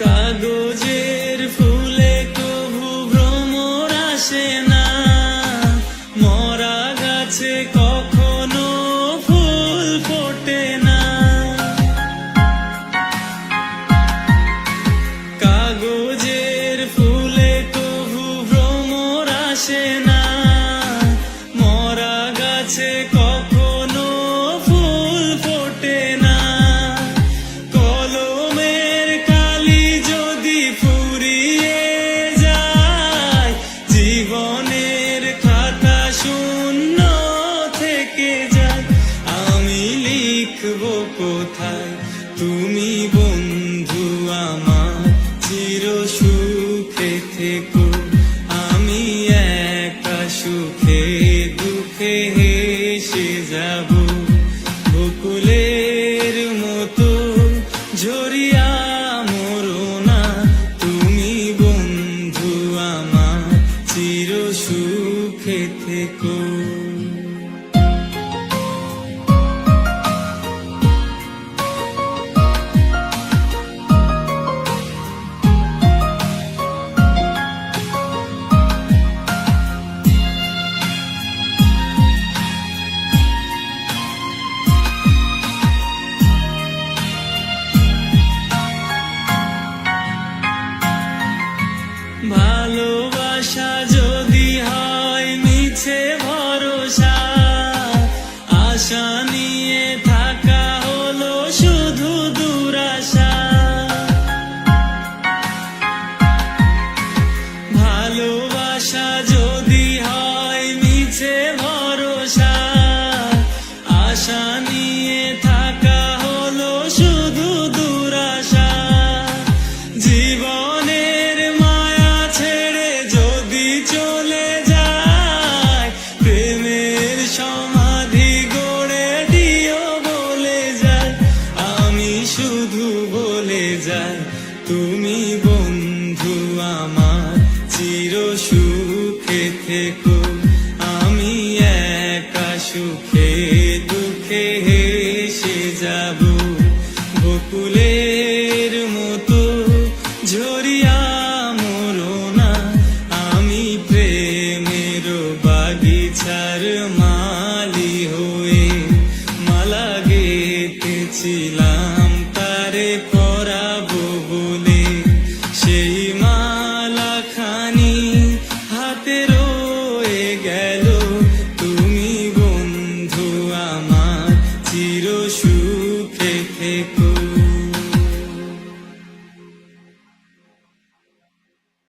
কাগজের ফুলে কভু ভ্রমর আসে না, মরা গাছে কখনো ফুল ফোটে না। কাগজের ফুলে কভু ভ্রমর আসে না, মরা গাছে কখনো ফুল ফোটে না। কলমের কালি যদি ফুরিয়ে যায়, জীবনের খাতা শূন্য থেকে যায়। আমি লিখব কোথায়, তুমি বন্ধু আমার চির সুখে থেকো। আমি একা সুখে দুঃখে হেসে যাব, বকুলের মতো ঝরিয়া মরো না। তুমি বন্ধু আমার চির সুখে থেকো। ভালোবাসা যদি হয় মিছে ভরসা, আশা নিয়ে থাকা হলো শুধু দুরাশা। ভালোবাসা যদি হয় মিছে ভরসা, আশা নিয়ে থাকা হলো শুধু দুরাশা। জীবনের মায়া ছেড়ে যদি চলে যায়, প্রেমের সমাধি গড়ে দিও বলে যায়। আমি শুধু বলে যাই, তুমি বন্ধু আমার চির সুখে থেকো।